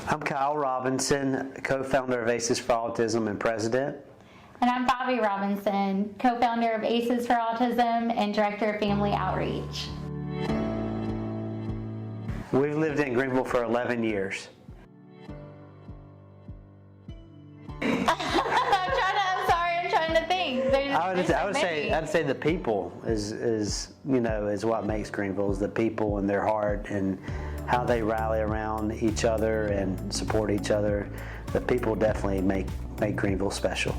I'm Kyle Robinson, co-founder of ACEs for Autism and president. And I'm Bobby Robinson, co-founder of ACEs for Autism and director of family outreach. We've lived in Greenville for 11 years. I'm trying to think. I'd say the people is what makes Greenville, is the people and their heart and how they rally around each other and support each other. The people definitely make Greenville special.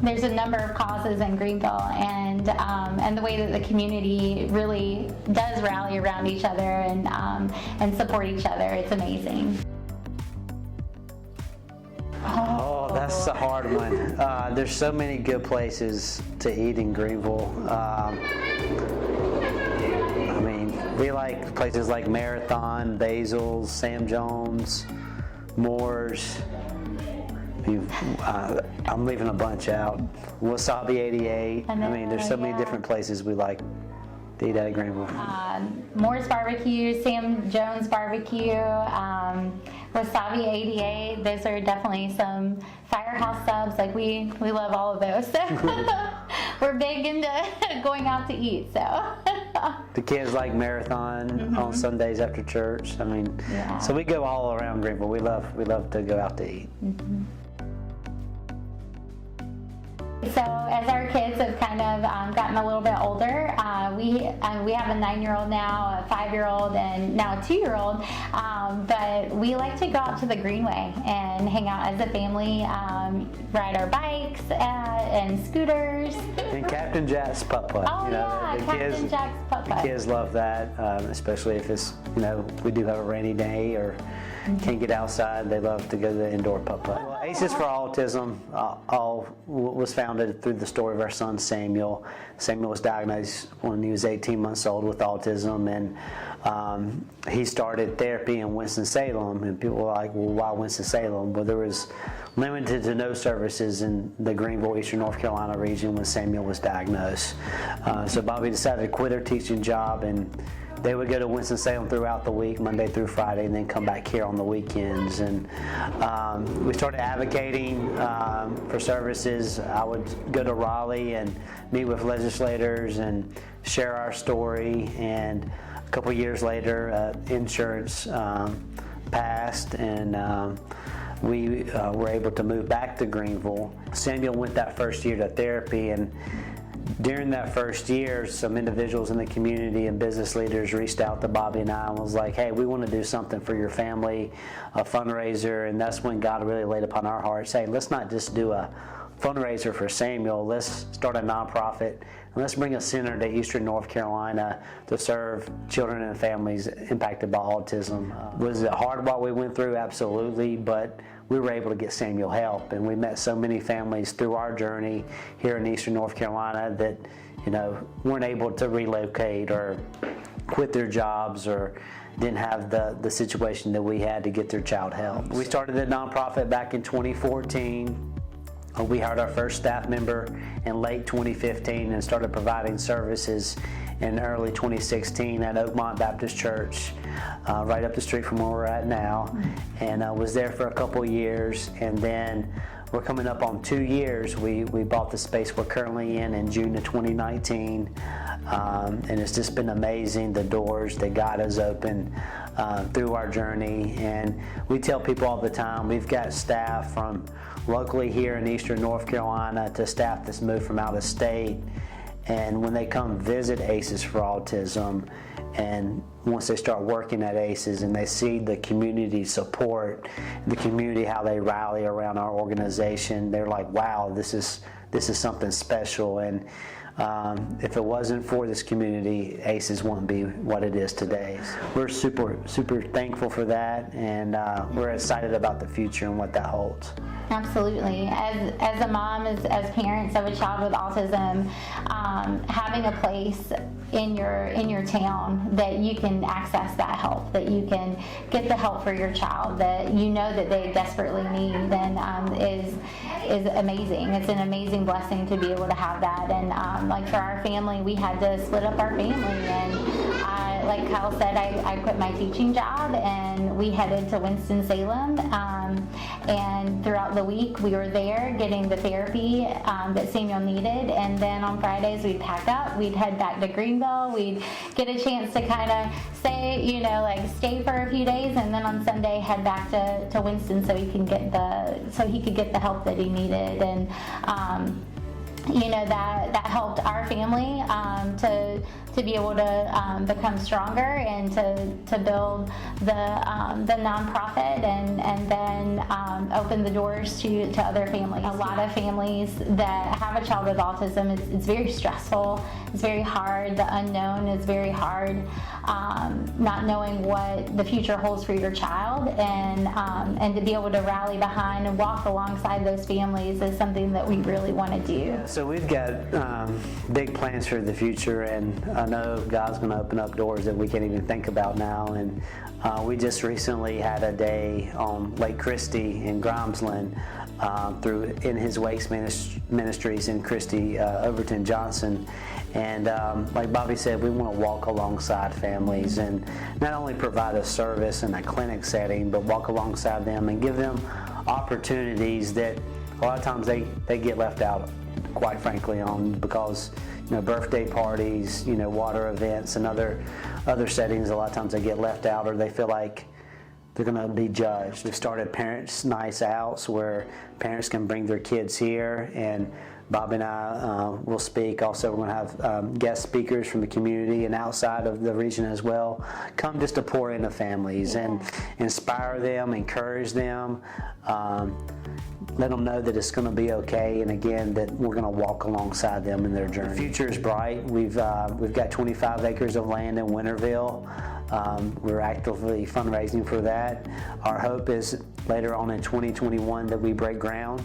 There's a number of causes in Greenville, and the way that the community really does rally around each other and support each other, it's amazing. Oh, that's a hard one. There's so many good places to eat in Greenville. We like places like Marathon, Basil's, Sam Jones, Moore's. I'm leaving a bunch out. Wasabi 88. There's so many different places we like to eat at Greenville. Moore's Barbecue, Sam Jones Barbecue, Wasabi 88. Those are definitely some firehouse subs. Like we love all of those. We're big into going out to eat. So the kids like Marathon on Sundays after church. So we go all around Greenville. We love to go out to eat. So as our kids have kind of gotten a little bit older, we have a 9-year-old now, a 5-year-old, and now a 2-year-old. But we like to go out to the Greenway and hang out as a family, ride our bikes and scooters. And Captain Jack's putt-putt. Oh Captain Jack's putt-putt. The kids love that, especially if it's, we do have a rainy day or can't get outside. They love to go to the indoor putt-putt. Well, ACEs for Autism was founded through the story of our son Samuel. Samuel was diagnosed when he was 18 months old with autism, and he started therapy in Winston-Salem, and people were like, well, why Winston-Salem? Well, there was limited to no services in the Greenville, Eastern North Carolina region when Samuel was diagnosed. So Bobby decided to quit her teaching job, and they would go to Winston-Salem throughout the week, Monday through Friday, and then come back here on the weekends. And we started advocating for services. I would go to Raleigh and meet with legislators and share our story. And a couple years later, insurance passed, and we were able to move back to Greenville. Samuel went that first year to therapy, and during that first year, some individuals in the community and business leaders reached out to Bobby and I and was like, hey, we want to do something for your family, a fundraiser. And that's when God really laid upon our hearts, saying, let's not just do a fundraiser for Samuel, let's start a nonprofit, and let's bring a center to Eastern North Carolina to serve children and families impacted by autism. Was it hard what we went through? Absolutely, but we were able to get Samuel help, and we met so many families through our journey here in Eastern North Carolina that weren't able to relocate or quit their jobs or didn't have the situation that we had to get their child help. We started the nonprofit back in 2014. We hired our first staff member in late 2015 and started providing services in early 2016 at Oakmont Baptist Church, right up the street from where we're at now, and was there for a couple years. And then we're coming up on 2 years. We bought the space we're currently in June of 2019, and it's just been amazing, the doors that God has opened through our journey. And we tell people all the time, we've got staff from locally here in Eastern North Carolina to staff that's moved from out of state. And when they come visit ACEs for Autism, and once they start working at ACEs and they see the community support, the community, how they rally around our organization, they're like, wow, this is something special. And if it wasn't for this community, ACEs wouldn't be what it is today. We're super thankful for that, and we're excited about the future and what that holds. Absolutely. As a mom, as parents of a child with autism, having a place in your town that you can access that help, that you can get the help for your child that that they desperately need, then is amazing. It's an amazing blessing to be able to have that. And like for our family, we had to split up our family, and like Kyle said, I quit my teaching job and we headed to Winston-Salem. And throughout the week, we were there getting the therapy that Samuel needed. And then on Fridays, we'd pack up, we'd head back to Greenville, we'd get a chance to kind of stay for a few days, and then on Sunday head back to Winston so he could get the help that he needed. And that helped our family to be able to become stronger and to build the nonprofit and then open the doors to other families. A lot of families that have a child with autism, it's very stressful, it's very hard, the unknown is very hard, not knowing what the future holds for your child, and to be able to rally behind and walk alongside those families is something that we really want to do. So we've got big plans for the future, and I know God's going to open up doors that we can't even think about now. And we just recently had a day on Lake Christie in Grimesland through In His Wakes Ministries in Christie, Overton Johnson. And like Bobby said, we want to walk alongside families and not only provide a service in a clinic setting, but walk alongside them and give them opportunities that a lot of times they get left out, quite frankly, on because birthday parties, water events and other settings, a lot of times they get left out or they feel like they're going to be judged. We've started parents' nights outs where parents can bring their kids here, and Bob and I will speak. Also, we're going to have guest speakers from the community and outside of the region as well come just to pour into families and inspire them, encourage them, let them know that it's going to be okay, and again, that we're going to walk alongside them in their journey. The future is bright. We've got 25 acres of land in Winterville. We're actively fundraising for that. Our hope is later on in 2021 that we break ground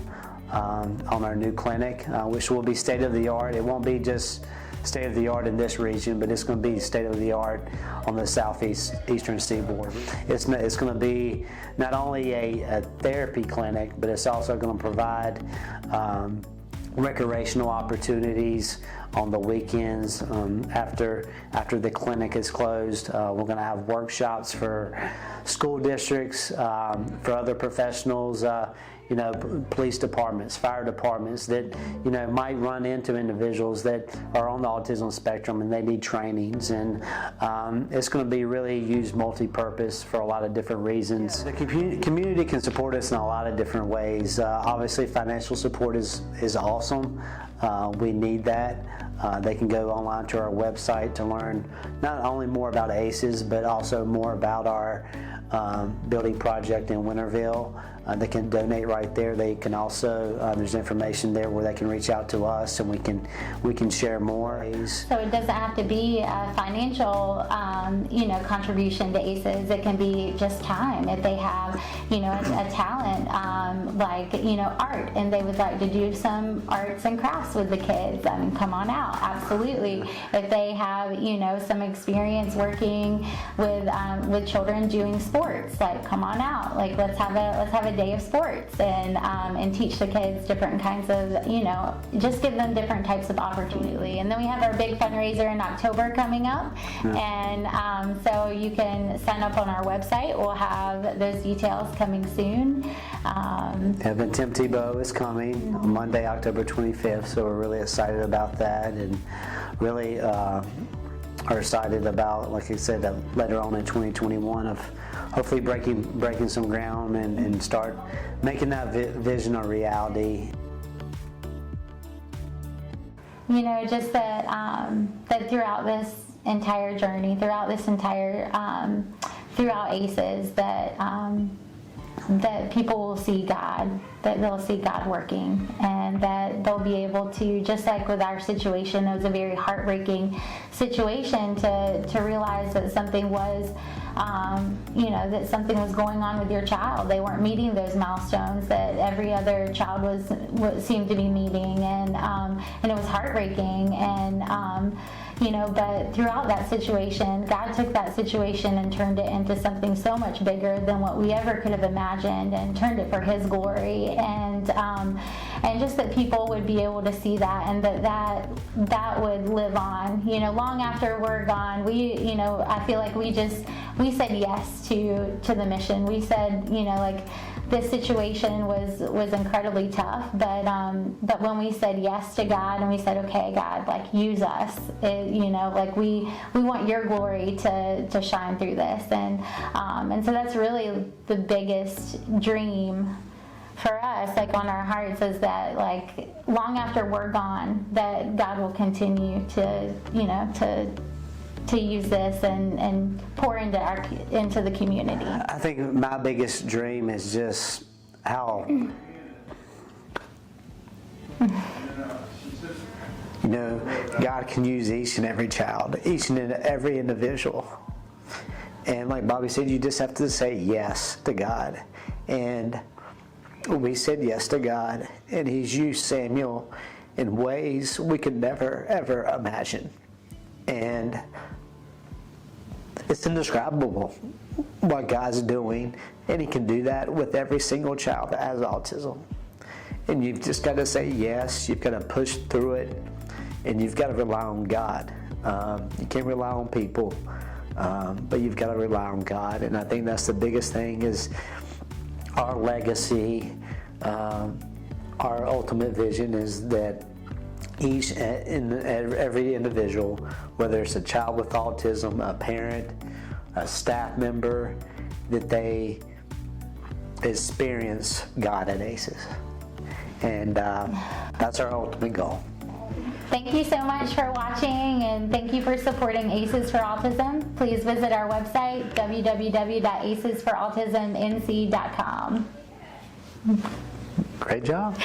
on our new clinic, which will be state-of-the-art. It won't be just state-of-the-art in this region, but it's going to be state-of-the-art on the southeastern seaboard. It's going to be not only a therapy clinic, but it's also going to provide recreational opportunities on the weekends. After the clinic is closed, we're going to have workshops for school districts, for other professionals, police departments, fire departments that might run into individuals that are on the autism spectrum and they need trainings, and it's going to be really used multi-purpose for a lot of different reasons. The community can support us in a lot of different ways. Obviously, financial support is awesome. We need that. They can go online to our website to learn not only more about ACEs, but also more about our building project in Winterville. They can donate right there. They can also, there's information there where they can reach out to us and we can share more. So it doesn't have to be a financial, contribution to ACEs. It can be just time. If they have, a talent, like, art, and they would like to do some arts and crafts with the kids, come on out, absolutely. If they have, some experience working with children doing sports, like, come on out. Like, let's have a day of sports and teach the kids different kinds of, just give them different types of opportunity. And then we have our big fundraiser in October coming up, and so you can sign up on our website. We'll have those details coming soon. Evan Tim Tebow is coming on Monday, October 25th, so we're really excited about that, and really are excited about, like I said, that later on in 2021 of hopefully breaking some ground and start making that vision a reality. Just that throughout this entire journey, throughout ACEs, that people will see God, that they'll see God working, and that they'll be able to, just like with our situation, it was a very heartbreaking situation to realize that something was, that something was going on with your child. They weren't meeting those milestones that every other child seemed to be meeting, and it was heartbreaking. And But throughout that situation, God took that situation and turned it into something so much bigger than what we ever could have imagined, and turned it for His glory, and just that people would be able to see that, and that would live on. Long after we're gone, I feel like we said yes to the mission. We said, this situation was incredibly tough, but when we said yes to God and we said, okay, God, use us, we want your glory to shine through this, and so that's really the biggest dream for us, on our hearts, is that long after we're gone, that God will continue to use this and pour into the community. I think my biggest dream is just how God can use each and every child, each and every individual. And like Bobby said, you just have to say yes to God. And we said yes to God, and He's used Samuel in ways we could never, ever imagine. And it's indescribable what God's doing, and He can do that with every single child that has autism. And you've just got to say yes, you've got to push through it, and you've got to rely on God. You can't rely on people, but you've got to rely on God. And I think that's the biggest thing, is our legacy, our ultimate vision is that each and every individual, whether it's a child with autism, a parent, a staff member, that they experience God at ACES. And that's our ultimate goal. Thank you so much for watching, and thank you for supporting ACES for Autism. Please visit our website, www.acesforautismnc.com. Great job.